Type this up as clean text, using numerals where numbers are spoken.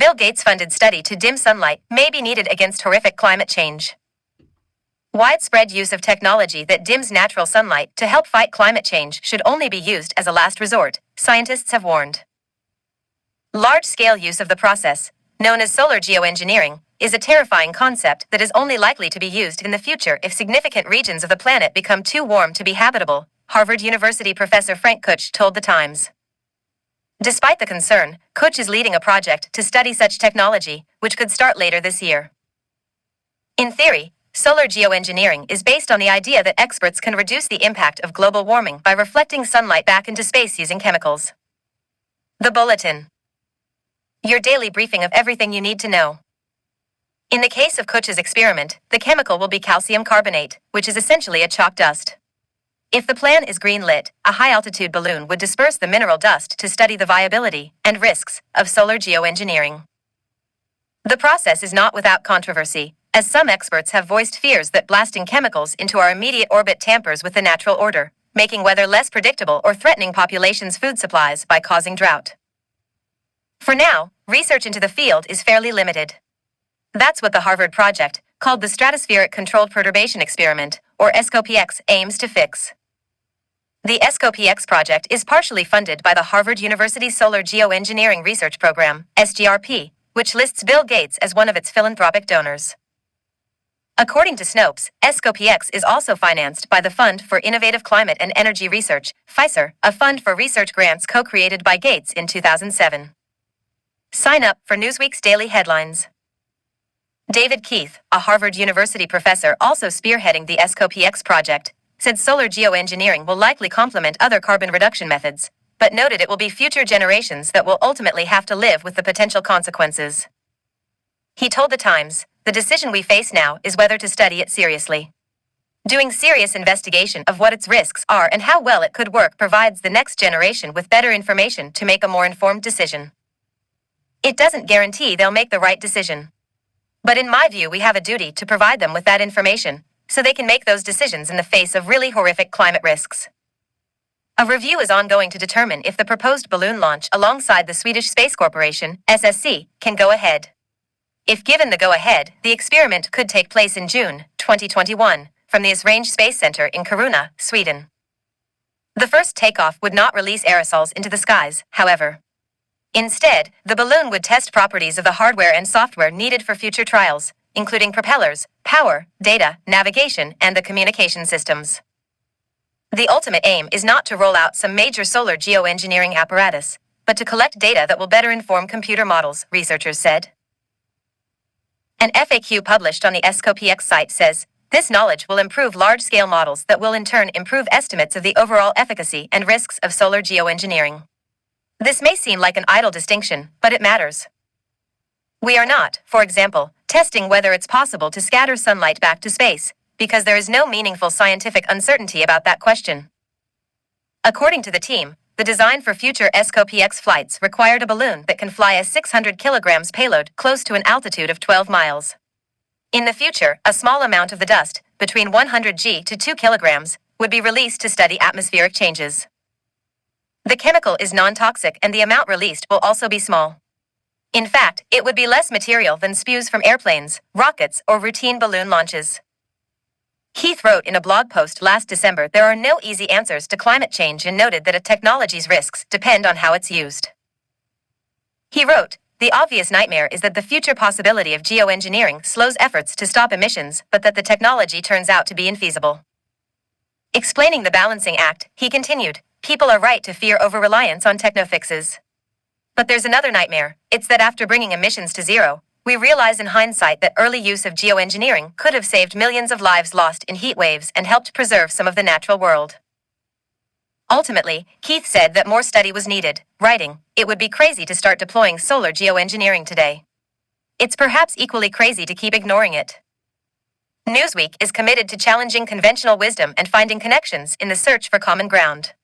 Bill Gates-funded study to dim sunlight may be needed against horrific climate change. Widespread use of technology that dims natural sunlight to help fight climate change should only be used as a last resort, scientists have warned. Large-scale use of the process, known as solar geoengineering, is a terrifying concept that is only likely to be used in the future if significant regions of the planet become too warm to be habitable, Harvard University professor Frank Kuch told The Times. Despite the concern, Kuch is leading a project to study such technology, which could start later this year. In theory, solar geoengineering is based on the idea that experts can reduce the impact of global warming by reflecting sunlight back into space using chemicals. The Bulletin. Your daily briefing of everything you need to know. In the case of Kuch's experiment, the chemical will be calcium carbonate, which is essentially a chalk dust. If the plan is green-lit, a high-altitude balloon would disperse the mineral dust to study the viability and risks of solar geoengineering. The process is not without controversy, as some experts have voiced fears that blasting chemicals into our immediate orbit tampers with the natural order, making weather less predictable or threatening populations' food supplies by causing drought. For now, research into the field is fairly limited. That's what the Harvard project, called the Stratospheric Controlled Perturbation Experiment, or SCOPX, aims to fix. The SCOPX project is partially funded by the Harvard University Solar Geoengineering Research Program, SGRP, which lists Bill Gates as one of its philanthropic donors. According to Snopes, SCOPX is also financed by the Fund for Innovative Climate and Energy Research, FICER, a fund for research grants co-created by Gates in 2007. Sign up for Newsweek's daily headlines. David Keith, a Harvard University professor also spearheading the SCOPX project, said solar geoengineering will likely complement other carbon reduction methods, but noted it will be future generations that will ultimately have to live with the potential consequences. He told The Times, "The decision we face now is whether to study it seriously. Doing serious investigation of what its risks are and how well it could work provides the next generation with better information to make a more informed decision. It doesn't guarantee they'll make the right decision. But in my view, we have a duty to provide them with that information, so they can make those decisions in the face of really horrific climate risks." A review is ongoing to determine if the proposed balloon launch alongside the Swedish Space Corporation, SSC, can go ahead. If given the go-ahead, the experiment could take place in June 2021 from the Esrange Space Center in Kiruna, Sweden. The first takeoff would not release aerosols into the skies, however. Instead, the balloon would test properties of the hardware and software needed for future trials, including propellers, power, data, navigation, and the communication systems. The ultimate aim is not to roll out some major solar geoengineering apparatus, but to collect data that will better inform computer models, researchers said. An FAQ published on the SCOPX site says, "This knowledge will improve large-scale models that will in turn improve estimates of the overall efficacy and risks of solar geoengineering." This may seem like an idle distinction, but it matters. We are not, for example, testing whether it's possible to scatter sunlight back to space, because there is no meaningful scientific uncertainty about that question. According to the team, the design for future SCOPX flights required a balloon that can fly a 600 kilograms payload close to an altitude of 12 miles. In the future, a small amount of the dust, between 100 g to 2 kilograms, would be released to study atmospheric changes. The chemical is non-toxic and the amount released will also be small. In fact, it would be less material than spews from airplanes, rockets, or routine balloon launches. Keith wrote in a blog post last December there are no easy answers to climate change and noted that a technology's risks depend on how it's used. He wrote, "The obvious nightmare is that the future possibility of geoengineering slows efforts to stop emissions, but that the technology turns out to be infeasible." Explaining the balancing act, he continued, "People are right to fear over-reliance on techno-fixes. But there's another nightmare, it's that after bringing emissions to zero, we realize in hindsight that early use of geoengineering could have saved millions of lives lost in heat waves and helped preserve some of the natural world." Ultimately, Keith said that more study was needed, writing, "It would be crazy to start deploying solar geoengineering today. It's perhaps equally crazy to keep ignoring it." Newsweek is committed to challenging conventional wisdom and finding connections in the search for common ground.